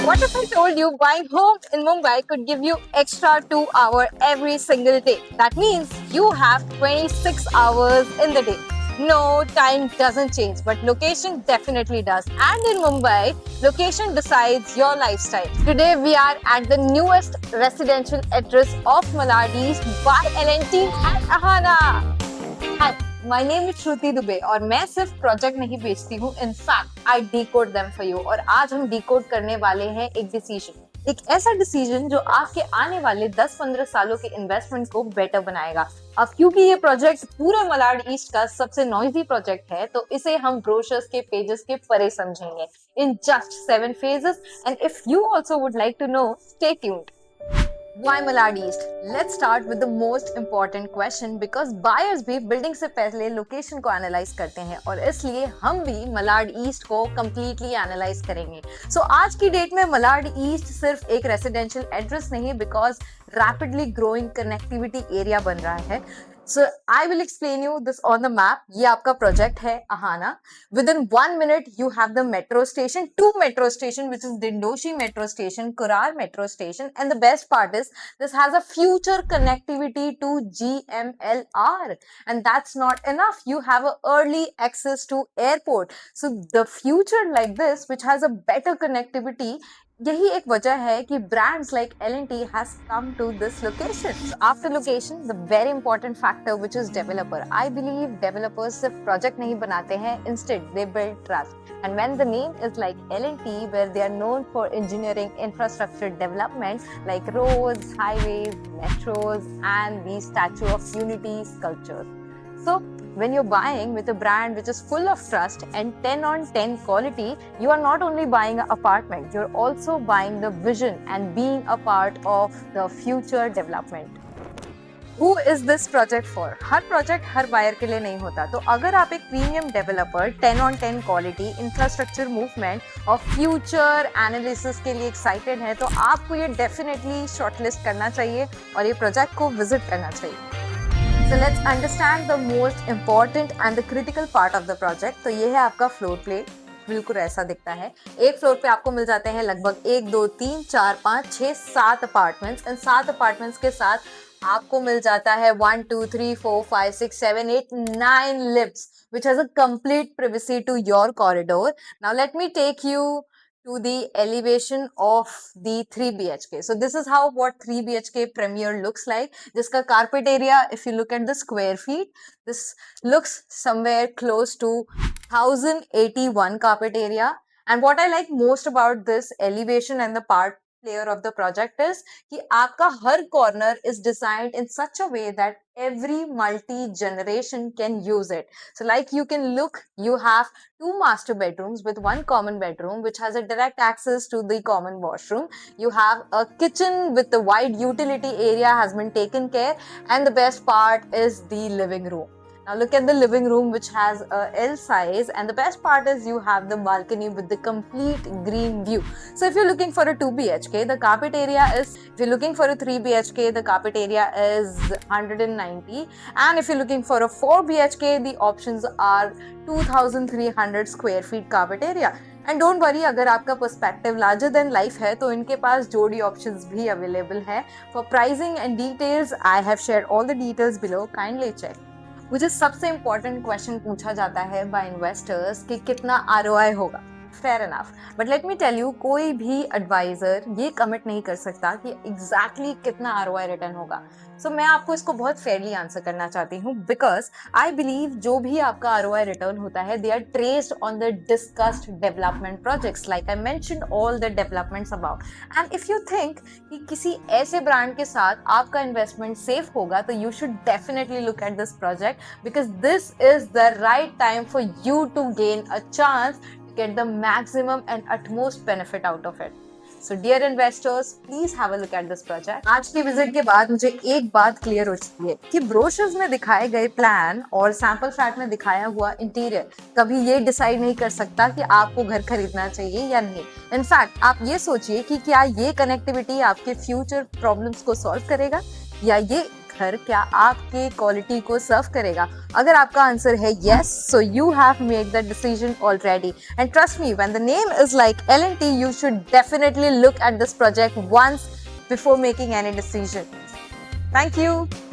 What if I told you buying home in Mumbai could give you extra 2 hours every single day? That means you have 26 hours in the day. No, time doesn't change, but location definitely does. And in Mumbai, location decides your lifestyle. Today we are at the newest residential address of Malad East by L&T at Ahana. Hi, my name is श्रुति दुबे और मैं सिर्फ project नहीं बेचती हूँ, in fact I decode them for you. और आज हम decode करने वाले हैं एक डिसीजन, एक ऐसा डिसीजन जो आपके आने वाले 10-15 सालों के इन्वेस्टमेंट को बेटर बनाएगा। अब क्योंकि ये प्रोजेक्ट पूरे मलाड ईस्ट का सबसे नॉइजी प्रोजेक्ट है, तो इसे हम ब्रोशर्स के पेजेस के परे समझेंगे in just 7 phases। And if you also would like to know, stay tuned. Why Malad East? Let's start with the most important question because buyers भी बिल्डिंग से पहले लोकेशन को एनालाइज करते हैं और इसलिए हम भी मलाड ईस्ट को completely एनालाइज करेंगे। So आज की डेट में मलाड ईस्ट सिर्फ एक रेसिडेंशियल एड्रेस नहीं, because rapidly growing connectivity area बन रहा है। So I will explain you this on the map. ये आपका प्रोजेक्ट है Ahana. Within 1 minute you have the metro station, 2 metro station, which is Dindoshi metro station, Kurar metro station, and the best part is this has a future connectivity to GMLR, and that's not enough. You have a early access to airport. So the future like this, which has a better connectivity, यही एक वजह है कि brands like L&T has come to this location. So after location, the very important factor which is developer. I believe developers सिर्फ project नहीं बनाते हैं, instead they build trust. And when the name is like L&T, where they are known for engineering infrastructure development like roads, highways, metros, and the Statue of Unity sculptures. So when you're buying with a brand which is full of trust and 10 on 10 quality, you are not only buying an apartment, you're also buying the vision and being a part of the future development. Who is this project for? हर project हर buyer के लिए नहीं होता, तो अगर आप एक premium developer 10 on 10 quality infrastructure movement और फ्यूचर एनालिसिस के लिए एक्साइटेड है, तो आपको ये डेफिनेटली शॉर्टलिस्ट करना चाहिए और ये प्रोजेक्ट को विजिट करना चाहिए। So let's understand the most important and the critical part of the project. तो ये है आपका फ्लोर प्लेन, बिल्कुल ऐसा दिखता है। एक फ्लोर पे आपको मिल जाते हैं लगभग 1, 2, 3, 4, 5, 6, 7 अपार्टमेंट्स। इन 7 अपार्टमेंट्स के साथ आपको मिल जाता है 1, 2, 3, 4, 5, 6, 7, 8, 9 lifts, which has a complete privacy to your corridor. Now let me take you to the elevation of the 3 BHK. So this is how what 3 BHK premier looks like. जिसका carpet area, if you look at the square feet, this looks somewhere close to 1081 carpet area. And what I like most about this elevation and the part layer of the project is कि आपका हर corner is designed in such a way that every multi-generation can use it. So like you can look, you have 2 master bedrooms with 1 common bedroom which has a direct access to the common washroom. You have a kitchen with the wide utility area has been taken care, and the best part is the living room. Now look at the living room which has a L size, and the best part is you have the balcony with the complete green view. So if you're looking for a 2 BHK, the carpet area is, if you're looking for a 3 BHK, the carpet area is 190, and if you're looking for a 4 BHK, the options are 2300 square feet carpet area. And don't worry, अगर आपका perspective larger than life है तो इनके पास जोड़ी options भी available है। For pricing and details I have shared all the details below, kindly check. मुझे सबसे इम्पोर्टेंट क्वेश्चन पूछा जाता है बाय इन्वेस्टर्स कि कितना ROI होगा। Fair enough, but let me tell you, कोई भी एडवाइजर ये कमिट नहीं कर सकता कि एग्जैक्टली कितना ROI रिटर्न होगा। सो मैं आपको इसको बहुत फेयरली आंसर करना चाहती हूँ, बिकॉज आई बिलीव जो भी आपका ROI रिटर्न होता है, they are traced on the discussed development projects, like I mentioned all the developments about. And if you think कि किसी ऐसे ब्रांड के साथ आपका इन्वेस्टमेंट सेफ होगा, तो you should definitely look at this project, because this is the right time for you to gain a chance get the maximum and utmost benefit out of it. So dear investors, please have a look at this project. आज की visit के बाद मुझे एक बात clear हो चुकी है कि ब्रोशर्स में दिखाए गए प्लान और सैंपल फ्लैट में दिखाया हुआ इंटीरियर कभी ये डिसाइड नहीं कर सकता कि आपको घर खरीदना चाहिए या नहीं। इनफैक्ट आप ये सोचिए कि क्या ये कनेक्टिविटी आपके फ्यूचर प्रॉब्लम्स को सॉल्व करेगा या ये घर क्या आपके क्वालिटी को सर्व करेगा? अगर आपका आंसर है yes, so you have made the decision already. And trust me, when the name is like L&T, you should definitely look at this project once before making any decision. Thank you.